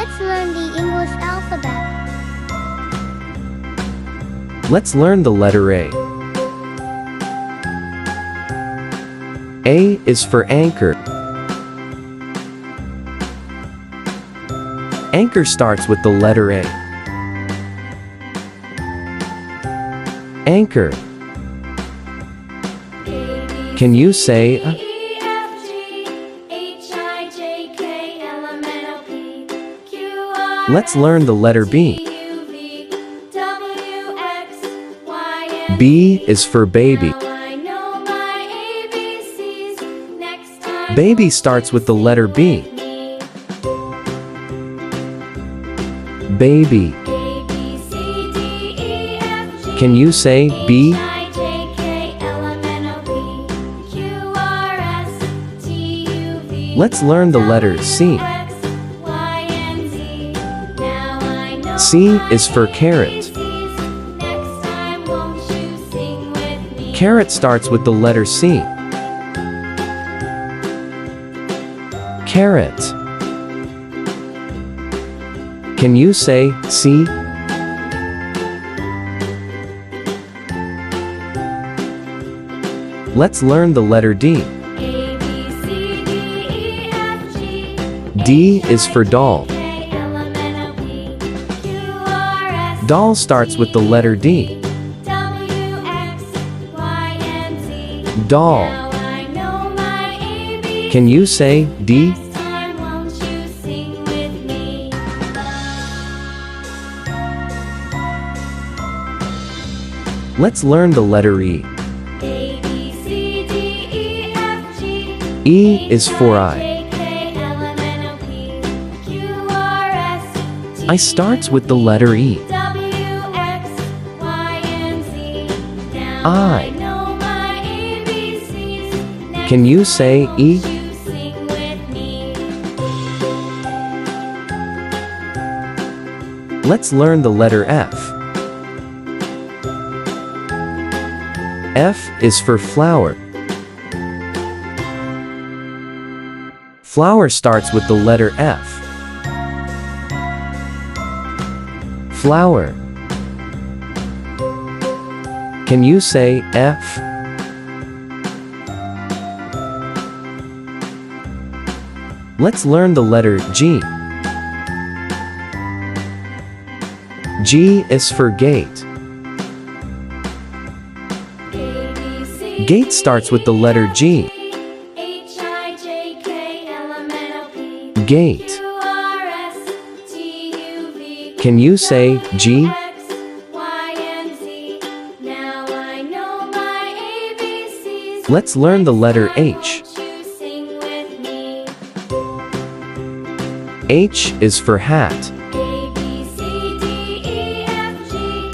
Let's learn the English alphabet. Let's learn the letter A. A is for anchor. Anchor starts with the letter A. Anchor. Can you say Let's learn the letter B. B is for baby. Baby starts with the letter B. Baby. Can you say B? Let's learn the letter C. C is for carrot. Carrot starts with the letter C. Carrot. Can you say C? Let's learn the letter D. D is for doll. Doll starts with the letter D. Doll. Can you say D? Let's learn the letter E. E is for eye. I starts with the letter E. I. Can you say E? Let's learn the letter F. F is for flower. Flower starts with the letter F. Flower. Can you say F? Let's learn the letter G. G is for gate. Gate starts with the letter G. Gate. Can you say G? Let's learn the letter H. H is for hat.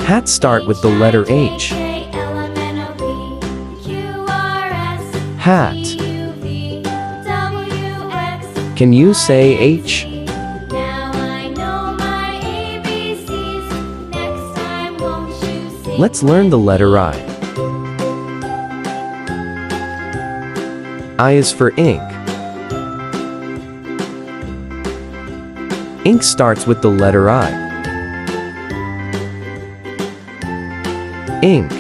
Hat start with the letter H. Hat. Can you say H? Let's learn the letter I. I is for ink. Ink starts with the letter I. Ink.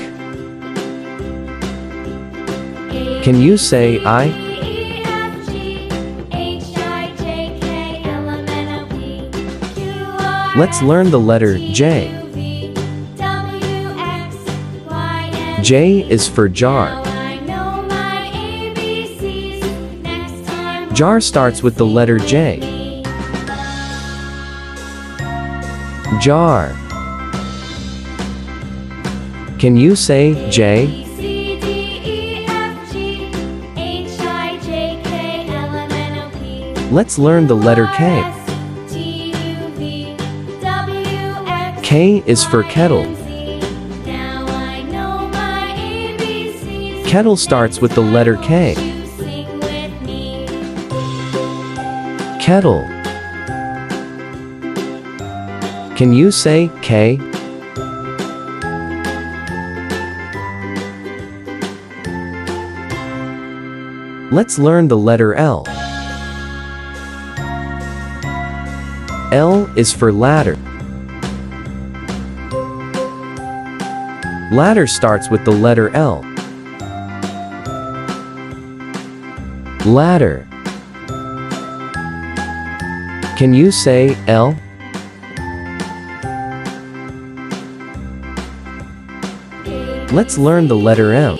Can you say I? Let's learn the letter J. J is for jar. Jar starts with the letter J. Jar. Can you say J? Let's learn the letter K. K is for kettle. Kettle starts with the letter K. Kettle. Can you say K? Let's learn the letter L. L is for ladder. Ladder starts with the letter L. Ladder. Can you say L? Let's learn the letter M.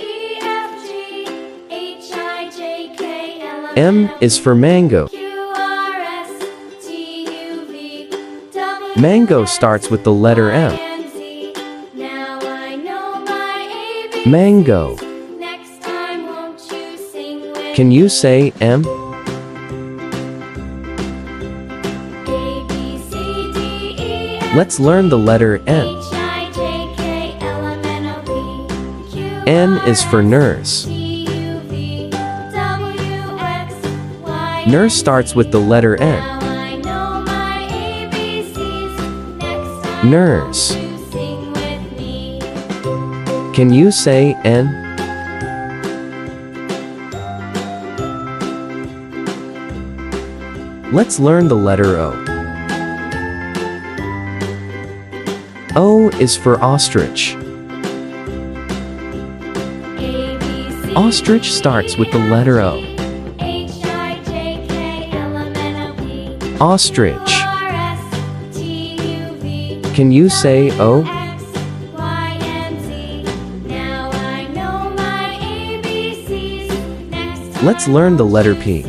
M is for mango. Mango starts with the letter M. Mango. Can you say M? Let's learn the letter N. N is for nurse. Nurse starts with the letter N. Nurse. Can you say N? Let's learn the letter O. O is for ostrich. Ostrich starts with the letter O. Ostrich. Can you say O? Let's learn the letter P.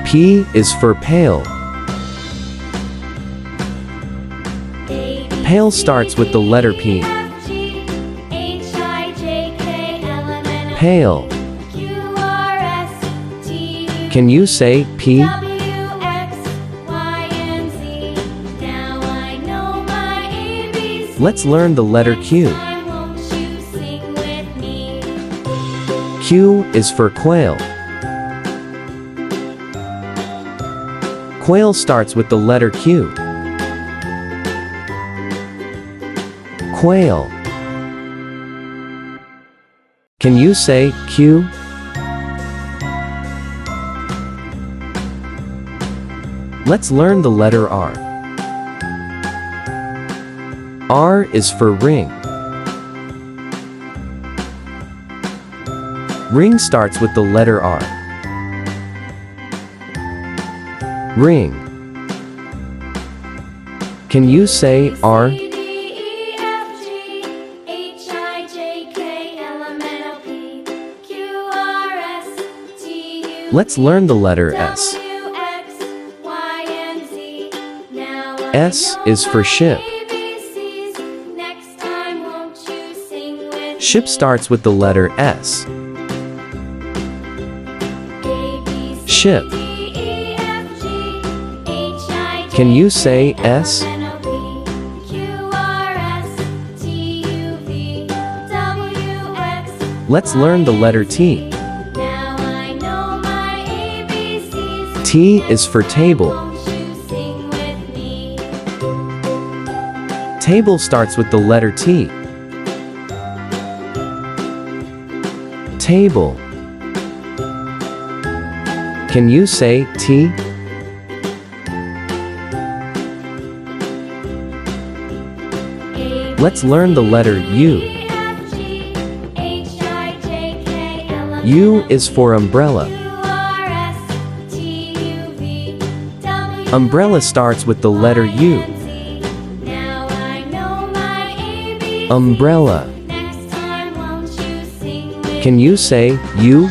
P is for pail. Pail starts with the letter P. Pail. Can you say P? Let's learn the letter Q. Q is for quail. Quail starts with the letter Q. Quail. Can you say Q? Let's learn the letter R. R is for ring. Ring starts with the letter R. Ring. Can you say R? Let's learn the letter S. S is for ship. Ship starts with the letter S. Ship. Can you say S? Let's learn the letter T. T is for table. Table starts with the letter T. Table. Can you say T? Let's learn the letter U. U is for umbrella. Umbrella starts with the letter U. Umbrella. Can you say U?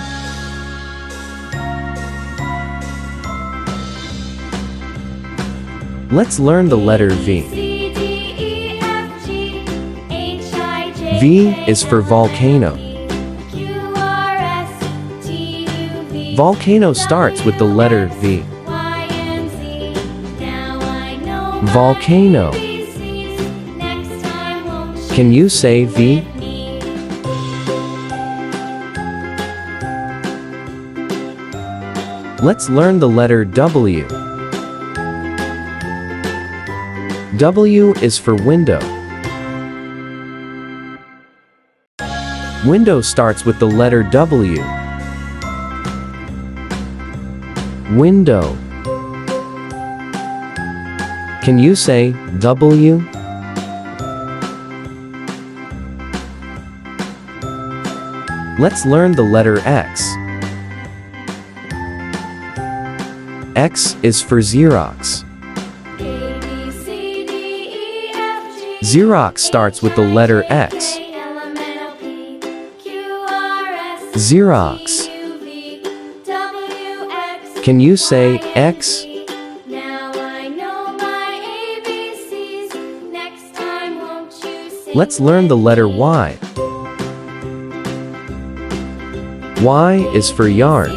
Let's learn the letter V. V is for volcano. Volcano starts with the letter V. Volcano. Can you say V? Let's learn the letter W. W is for window. Window starts with the letter W. Window. Can you say W? Let's learn the letter X. X is for Xerox. Xerox starts with the letter X. Xerox. Can you say X? Let's learn the letter Y. Y is for yarn.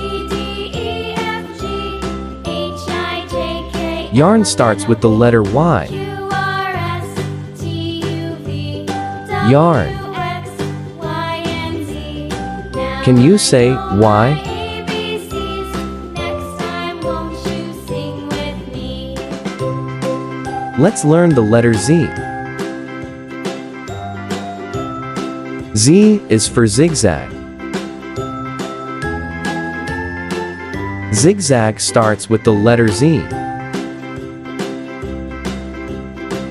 Yarn starts with the letter Y. Yarn. Can you say Y? Let's learn the letter Z. Z is for zigzag. Zigzag starts with the letter Z.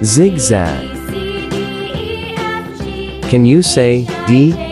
Zigzag. Can you say D?